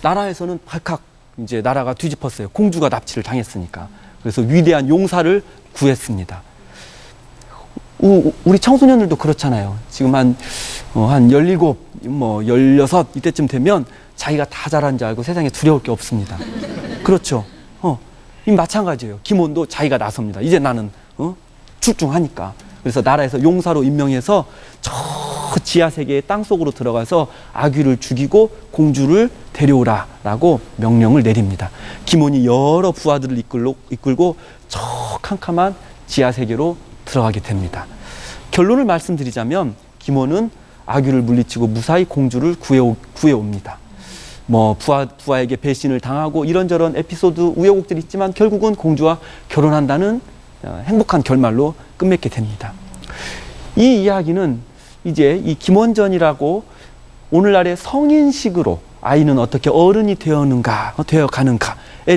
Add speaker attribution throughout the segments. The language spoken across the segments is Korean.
Speaker 1: 나라에서는 발칵 이제 나라가 뒤집었어요. 공주가 납치를 당했으니까. 그래서 위대한 용사를 구했습니다. 우리 청소년들도 그렇잖아요. 지금 한 17, 16 이때쯤 되면 자기가 다 잘한 줄 알고 세상에 두려울 게 없습니다. 그렇죠. 이 마찬가지예요. 김원도 자기가 나섭니다. 이제 나는 출중하니까. 그래서 나라에서 용사로 임명해서 저 지하 세계의 땅속으로 들어가서 아귀를 죽이고 공주를 데려오라라고 명령을 내립니다. 김원이 여러 부하들을 이끌고 저 캄캄한 지하 세계로 들어가게 됩니다. 결론을 말씀드리자면 김원은 아귀를 물리치고 무사히 공주를 구해옵니다. 부하에게 배신을 당하고 이런저런 에피소드 우여곡절이 있지만 결국은 공주와 결혼한다는 행복한 결말로 끝맺게 됩니다. 이 이야기는 이제 이 김원전이라고 오늘날의 성인식으로 아이는 어떻게 어른이 되어가는가에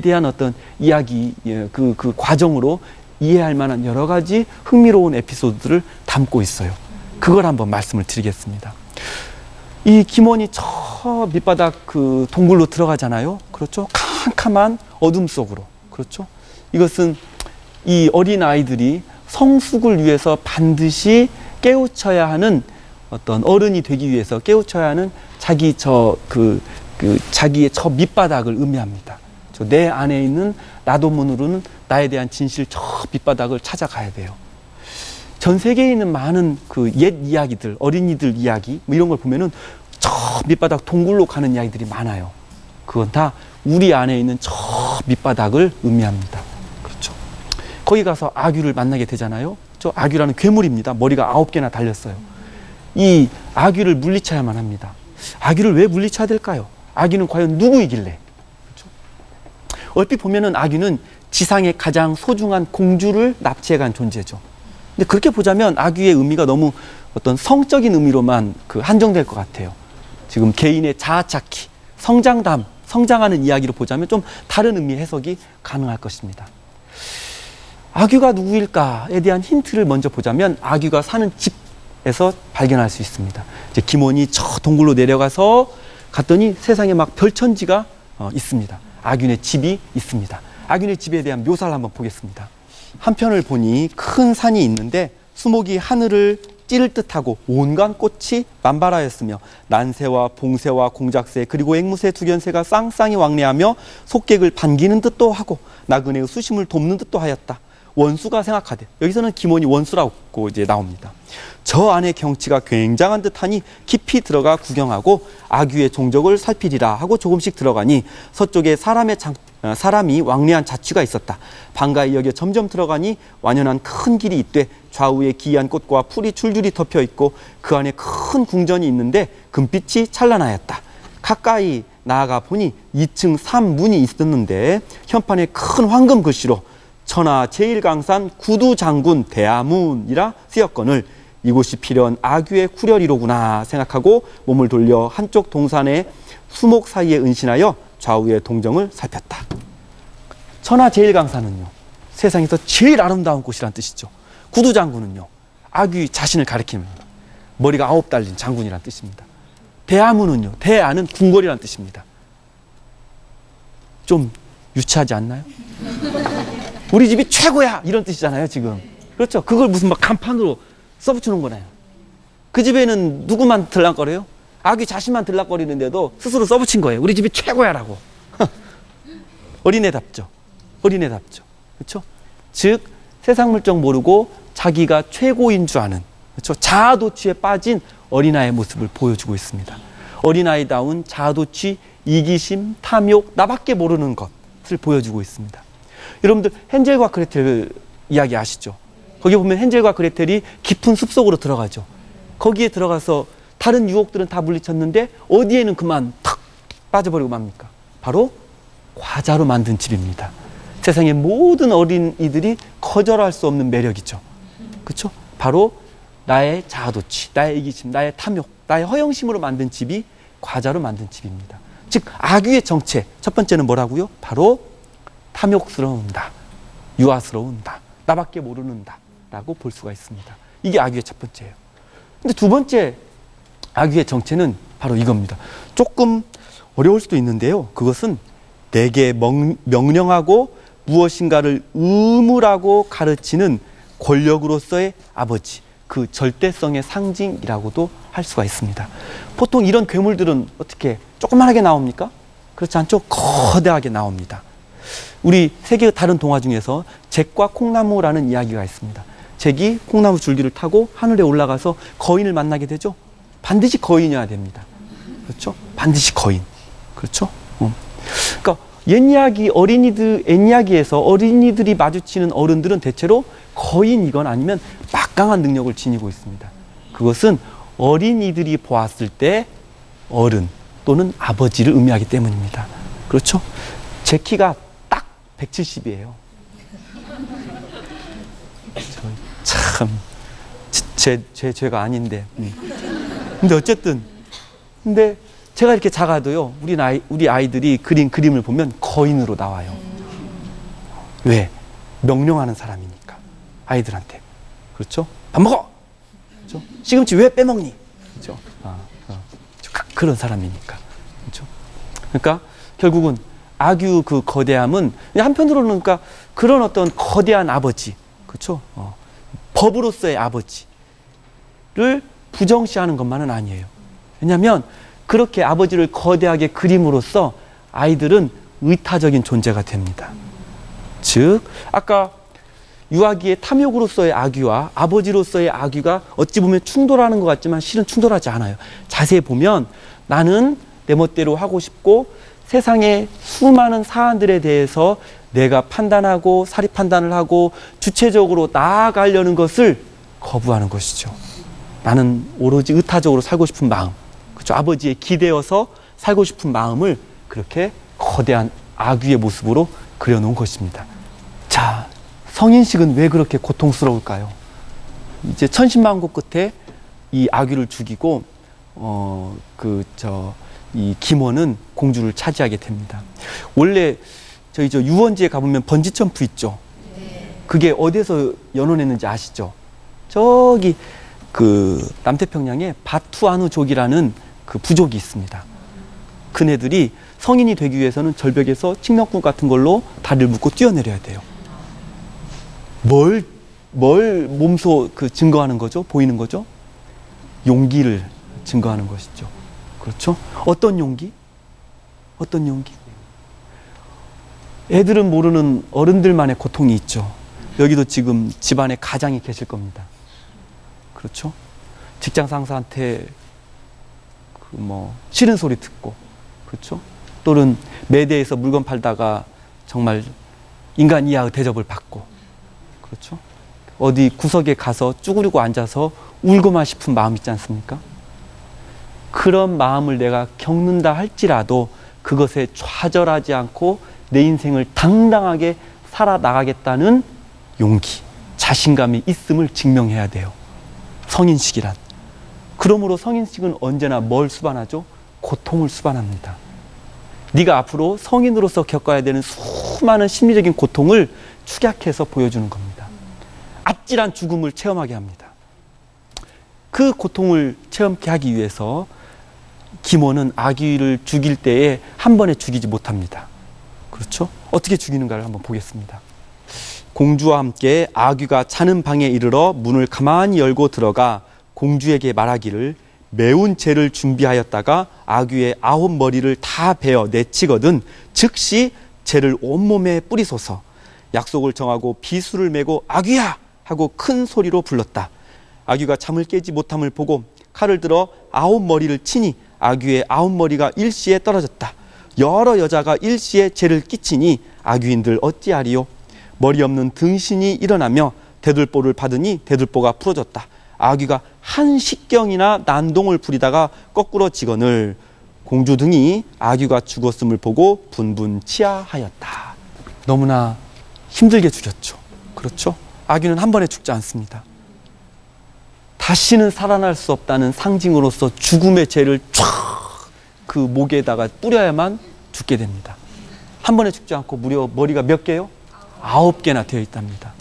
Speaker 1: 대한 어떤 이야기, 그 과정으로 이해할 만한 여러 가지 흥미로운 에피소드들을 담고 있어요. 그걸 한번 말씀을 드리겠습니다. 이 김원이 저 밑바닥 그 동굴로 들어가잖아요. 그렇죠? 캄캄한 어둠 속으로. 그렇죠? 이것은 이 어린 아이들이 성숙을 위해서 반드시 깨우쳐야 하는 어떤 어른이 되기 위해서 깨우쳐야 하는 자기의 저 밑바닥을 의미합니다. 내 안에 있는 나도문으로는 나에 대한 진실 저 밑바닥을 찾아가야 돼요. 전 세계에 있는 많은 그 옛 이야기들, 어린이들 이야기 이런 걸 보면은 저 밑바닥 동굴로 가는 이야기들이 많아요. 그건 다 우리 안에 있는 저 밑바닥을 의미합니다. 그렇죠. 거기 가서 아귀를 만나게 되잖아요. 저 아귀라는 괴물입니다. 머리가 9개나 달렸어요. 이 아귀를 물리쳐야만 합니다. 아귀를 왜 물리쳐야 될까요? 아귀는 과연 누구이길래? 그렇죠? 얼핏 보면은 아귀는 지상의 가장 소중한 공주를 납치해간 존재죠. 근데 그렇게 보자면 아귀의 의미가 너무 어떤 성적인 의미로만 한정될 것 같아요. 지금 개인의 자아 찾기, 성장하는 이야기로 보자면 좀 다른 의미의 해석이 가능할 것입니다. 아귀가 누구일까에 대한 힌트를 먼저 보자면 아귀가 사는 집에서 발견할 수 있습니다. 이제 김원이 저 동굴로 내려가서 갔더니 세상에 막 별천지가 있습니다. 아귀네 집이 있습니다. 아귀네 집에 대한 묘사를 한번 보겠습니다. 한편을 보니 큰 산이 있는데 수목이 하늘을 찌를 듯하고 온갖 꽃이 만발하였으며 난새와 봉새와 공작새 그리고 앵무새 두견새가 쌍쌍이 왕래하며 속객을 반기는 듯도 하고 나그네의 수심을 돕는 듯도 하였다. 원수가 생각하되, 여기서는 김원이 원수라고 이제 나옵니다. 저 안의 경치가 굉장한 듯하니 깊이 들어가 구경하고 아귀의 종적을 살피리라 하고 조금씩 들어가니 서쪽에 사람이 왕래한 자취가 있었다. 반가이 여겨 점점 들어가니 완연한 큰 길이 있되 좌우에 기이한 꽃과 풀이 줄줄이 덮여 있고 그 안에 큰 궁전이 있는데 금빛이 찬란하였다. 가까이 나아가 보니 2층 3문이 있었는데 현판에 큰 황금 글씨로 천하 제1강산 구두장군 대하문이라 쓰였거늘 이곳이 필연 아귀의 후려리로구나 생각하고 몸을 돌려 한쪽 동산의 수목 사이에 은신하여 좌우의 동정을 살폈다. 천하 제1강산은요, 세상에서 제일 아름다운 곳이란 뜻이죠. 구두장군은요, 아귀 자신을 가리킵니다. 머리가 9 달린 장군이란 뜻입니다. 대하문은요, 대하는 궁궐이란 뜻입니다. 좀 유치하지 않나요? 우리 집이 최고야 이런 뜻이잖아요 지금. 그렇죠. 그걸 무슨 막 간판으로 써붙이는 거네요. 그 집에는 누구만 들락거려요? 아귀 자신만 들락거리는데도 스스로 써붙인 거예요. 우리 집이 최고야라고. 어린애답죠. 그렇죠. 즉 세상 물정 모르고 자기가 최고인 줄 아는, 그렇죠, 자아도취에 빠진 어린아이의 모습을 보여주고 있습니다. 어린아이다운 자아도취, 이기심, 탐욕, 나밖에 모르는 것을 보여주고 있습니다. 여러분들 헨젤과 그레텔 이야기 아시죠? 거기 보면 헨젤과 그레텔이 깊은 숲속으로 들어가죠. 거기에 들어가서 다른 유혹들은 다 물리쳤는데 어디에는 그만 탁 빠져버리고 맙니까? 바로 과자로 만든 집입니다. 세상의 모든 어린이들이 거절할 수 없는 매력이죠. 그렇죠? 바로 나의 자아도취, 나의 이기심, 나의 탐욕, 나의 허영심으로 만든 집이 과자로 만든 집입니다. 즉 아귀의 정체, 첫 번째는 뭐라고요? 바로 탐욕스러운다, 유아스러운다, 나밖에 모르는다 라고 볼 수가 있습니다. 이게 아귀의 첫 번째예요. 근데 두 번째 아귀의 정체는 바로 이겁니다. 조금 어려울 수도 있는데요. 그것은 내게 명령하고 무엇인가를 의무라고 가르치는 권력으로서의 아버지, 그 절대성의 상징이라고도 할 수가 있습니다. 보통 이런 괴물들은 어떻게 조그만하게 나옵니까? 그렇지 않죠? 거대하게 나옵니다. 우리 세계의 다른 동화 중에서 잭과 콩나무라는 이야기가 있습니다. 잭이 콩나무 줄기를 타고 하늘에 올라가서 거인을 만나게 되죠. 반드시 거인이어야 됩니다. 그렇죠? 반드시 거인. 그렇죠? 그러니까 옛 이야기, 옛 이야기에서 어린이들이 마주치는 어른들은 대체로 거인이건 아니면 막강한 능력을 지니고 있습니다. 그것은 어린이들이 보았을 때 어른 또는 아버지를 의미하기 때문입니다. 그렇죠? 제 키가 딱 170이에요. 참, 죄가 아닌데. 근데 어쨌든, 근데 제가 이렇게 작아도요, 우리 아이들이 그린 그림을 보면 거인으로 나와요. 왜? 명령하는 사람이니까. 아이들한테. 그렇죠? 밥 먹어! 그렇죠? 시금치 왜 빼먹니? 그렇죠? 그런 사람이니까. 그렇죠? 그러니까 결국은 아규 그 거대함은 한편으로는 그러니까 그런 어떤 거대한 아버지, 그렇죠? 법으로서의 아버지를 부정시하는 것만은 아니에요. 왜냐하면 그렇게 아버지를 거대하게 그림으로써 아이들은 의타적인 존재가 됩니다. 즉, 아까 유아기의 탐욕으로서의 아귀와 아버지로서의 아귀가 어찌 보면 충돌하는 것 같지만 실은 충돌하지 않아요. 자세히 보면 나는 내 멋대로 하고 싶고 세상의 수많은 사안들에 대해서 내가 판단하고 사리 판단을 하고 주체적으로 나아가려는 것을 거부하는 것이죠. 나는 오로지 의타적으로 살고 싶은 마음, 그렇죠? 아버지에 기대어서 살고 싶은 마음을 그렇게 거대한 아귀의 모습으로 그려놓은 것입니다. 자, 성인식은 왜 그렇게 고통스러울까요? 이제 천신만고 끝에 이 아귀를 죽이고 이 김원은 공주를 차지하게 됩니다. 원래 저희 유원지에 가보면 번지 점프 있죠. 그게 어디에서 연원했는지 아시죠? 저기 그 남태평양에 바투아누족이라는 그 부족이 있습니다. 그네들이 성인이 되기 위해서는 절벽에서 칡명꾼 같은 걸로 다리를 묶고 뛰어내려야 돼요. 뭘 몸소 증거하는 거죠? 보이는 거죠? 용기를 증거하는 것이죠. 그렇죠? 어떤 용기? 어떤 용기? 애들은 모르는 어른들만의 고통이 있죠. 여기도 지금 집안에 가장이 계실 겁니다. 그렇죠? 직장 상사한테 싫은 소리 듣고, 그렇죠? 또는 매대에서 물건 팔다가 정말 인간 이하의 대접을 받고, 그렇죠? 어디 구석에 가서 쭈그리고 앉아서 울고만 싶은 마음 있지 않습니까? 그런 마음을 내가 겪는다 할지라도 그것에 좌절하지 않고 내 인생을 당당하게 살아나가겠다는 용기, 자신감이 있음을 증명해야 돼요. 성인식이란. 그러므로 성인식은 언제나 뭘 수반하죠? 고통을 수반합니다. 네가 앞으로 성인으로서 겪어야 되는 수많은 심리적인 고통을 축약해서 보여주는 겁니다. 아찔한 죽음을 체험하게 합니다. 그 고통을 체험케 하기 위해서 김원은 아귀를 죽일 때에 한 번에 죽이지 못합니다. 그렇죠? 어떻게 죽이는가를 한번 보겠습니다. 공주와 함께 아귀가 자는 방에 이르러 문을 가만히 열고 들어가 공주에게 말하기를 매운 죄를 준비하였다가 아귀의 9머리를 다 베어 내치거든 즉시 죄를 온몸에 뿌리소서. 약속을 정하고 비수를 메고 아귀야! 하고 큰 소리로 불렀다. 아귀가 잠을 깨지 못함을 보고 칼을 들어 9머리를 치니 아귀의 9머리가 일시에 떨어졌다. 여러 여자가 일시에 죄를 끼치니 아귀인들 어찌하리요? 머리 없는 등신이 일어나며 대들보를 받으니 대들보가 풀어졌다. 아귀가 한 식경이나 난동을 부리다가 거꾸로 지거늘 공주 등이 아귀가 죽었음을 보고 분분치하하였다. 너무나 힘들게 죽였죠. 그렇죠? 아귀는 한 번에 죽지 않습니다. 다시는 살아날 수 없다는 상징으로서 죽음의 죄를 쫙 그 목에다가 뿌려야만 죽게 됩니다. 한 번에 죽지 않고 무려 머리가 몇 개요? 9개나 되어 있답니다.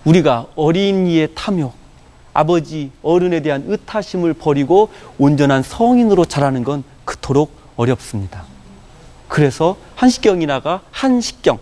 Speaker 1: 우리가 어린이의 탐욕, 아버지, 어른에 대한 의타심을 버리고 온전한 성인으로 자라는 건 그토록 어렵습니다. 그래서 한식경이나가 한식경,